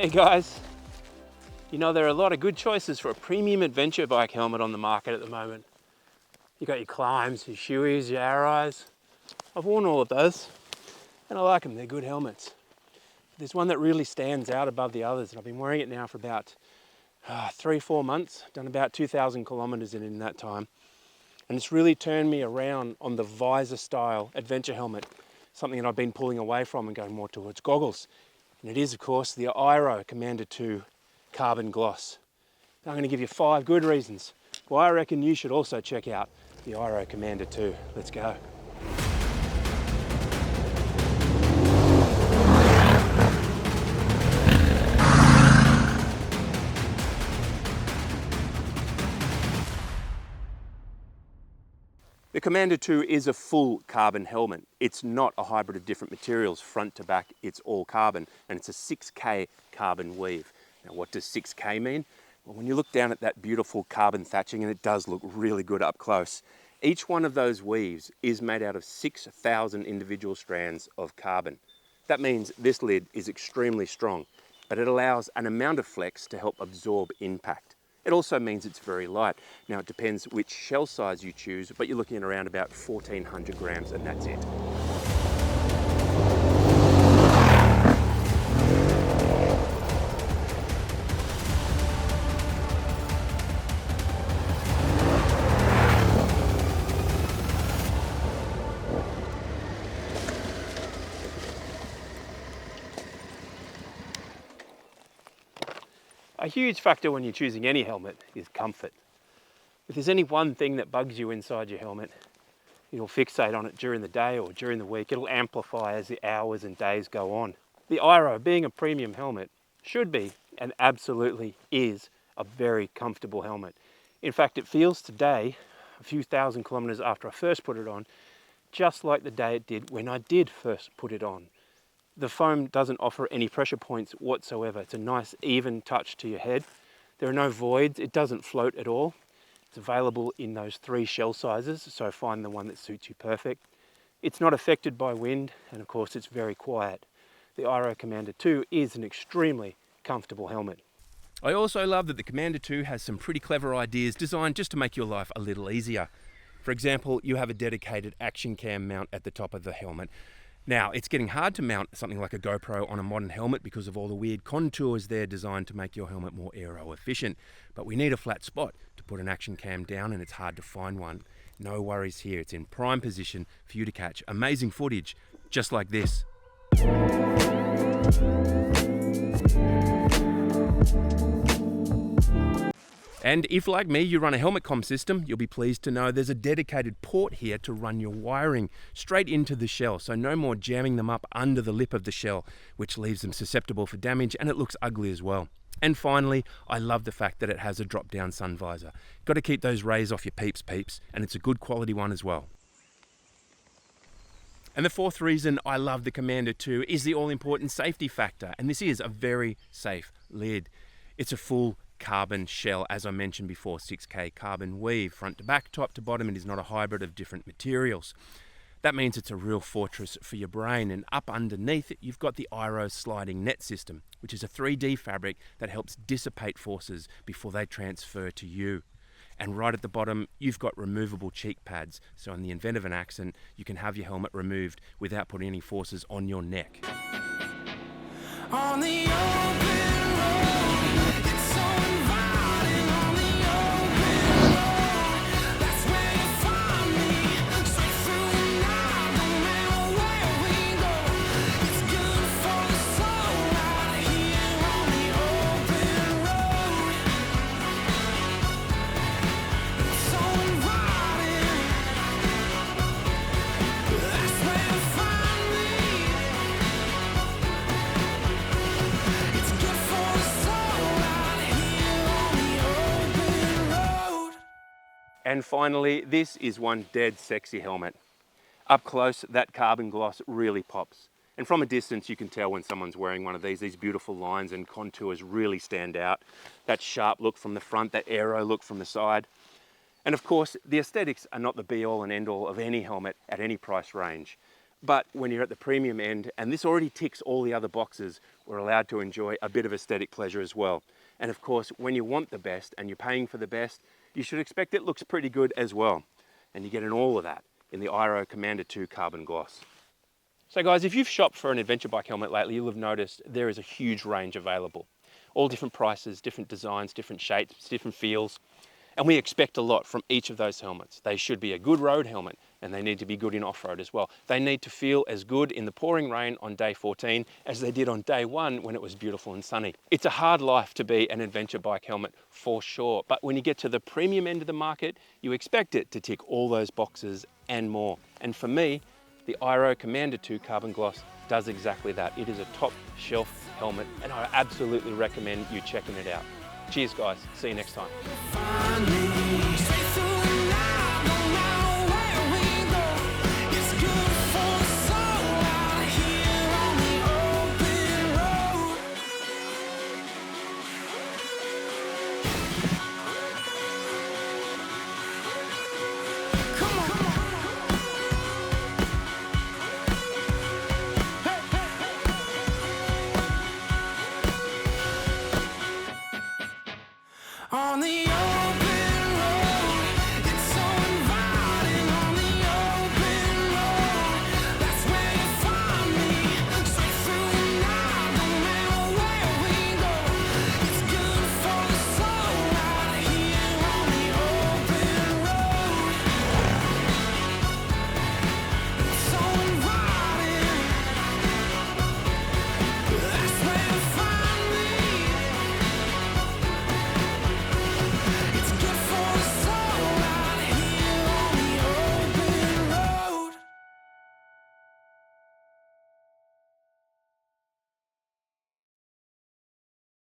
Hey guys, you know there are a lot of good choices for a premium adventure bike helmet on the market at the moment. You got your Climbs, your Shoeis, your Arais. I've worn all of those and I like them, they're good helmets. There's one that really stands out above the others and I've been wearing it now for about 3-4 months, done about 2,000 kilometers in that time. And it's really turned me around on the visor style adventure helmet, something that I've been pulling away from and going more towards goggles. And it is, of course, the Airo Commander 2 Carbon Gloss. Now I'm going to give you 5 good reasons why I reckon you should also check out the Airo Commander 2. Let's go. The Commander 2 is a full carbon helmet. It's not a hybrid of different materials, front to back, it's all carbon, and it's a 6K carbon weave. Now what does 6K mean? Well, when you look down at that beautiful carbon thatching, and it does look really good up close, each one of those weaves is made out of 6,000 individual strands of carbon. That means this lid is extremely strong, but it allows an amount of flex to help absorb impact. It also means it's very light. Now it depends which shell size you choose, but you're looking at around about 1,400 grams and that's it. A huge factor when you're choosing any helmet is comfort. If there's any one thing that bugs you inside your helmet, you'll fixate on it during the day or during the week. It'll amplify as the hours and days go on. The Airo, being a premium helmet, should be and absolutely is a very comfortable helmet. In fact, it feels today, a few thousand kilometers after I first put it on, just like the day it did when I did first put it on. The foam doesn't offer any pressure points whatsoever. It's a nice even touch to your head. There are no voids, it doesn't float at all. It's available in those 3 shell sizes, so find the one that suits you perfect. It's not affected by wind, and of course it's very quiet. The Airo Commander 2 is an extremely comfortable helmet. I also love that the Commander 2 has some pretty clever ideas designed just to make your life a little easier. For example, you have a dedicated action cam mount at the top of the helmet. Now, it's getting hard to mount something like a GoPro on a modern helmet because of all the weird contours there designed to make your helmet more aero efficient. But we need a flat spot to put an action cam down and it's hard to find one. No worries here, it's in prime position for you to catch amazing footage just like this. And if, like me, you run a helmet comm system, you'll be pleased to know there's a dedicated port here to run your wiring straight into the shell, so no more jamming them up under the lip of the shell, which leaves them susceptible for damage and it looks ugly as well. And finally, I love the fact that it has a drop-down sun visor. Got to keep those rays off your peeps, and it's a good quality one as well. And the 4th reason I love the Commander 2 is the all-important safety factor, and this is a very safe lid. It's a full carbon shell, as I mentioned before, 6K carbon weave, front to back, top to bottom. It is not a hybrid of different materials. That means it's a real fortress for your brain, and up underneath it you've got the Airo sliding net system, which is a 3D fabric that helps dissipate forces before they transfer to you. And right at the bottom you've got removable cheek pads, so in the event of an accident you can have your helmet removed without putting any forces on your neck. On the open road, it's so inviting. On the open road, that's where you find me. Straight through the night, no matter where we go. It's good for the soul right here on the open road. It's so inviting. That's where you find me. It's good for the soul right here on the open road. And finally, this is one dead sexy helmet. Up close, that carbon gloss really pops. And from a distance, you can tell when someone's wearing one of these beautiful lines and contours really stand out. That sharp look from the front, that aero look from the side. And of course, the aesthetics are not the be all and end all of any helmet at any price range. But when you're at the premium end, and this already ticks all the other boxes, we're allowed to enjoy a bit of aesthetic pleasure as well. And of course, when you want the best and you're paying for the best, you should expect it looks pretty good as well. And you get in all of that in the Airo Commander 2 Carbon Gloss. So guys, if you've shopped for an adventure bike helmet lately, you'll have noticed there is a huge range available. All different prices, different designs, different shapes, different feels. And we expect a lot from each of those helmets. They should be a good road helmet, and they need to be good in off-road as well. They need to feel as good in the pouring rain on day 14 as they did on day 1 when it was beautiful and sunny. It's a hard life to be an adventure bike helmet for sure, but when you get to the premium end of the market, you expect it to tick all those boxes and more. And for me, the Airo Commander 2 Carbon Gloss does exactly that. It is a top shelf helmet, and I absolutely recommend you checking it out. Cheers guys, see you next time.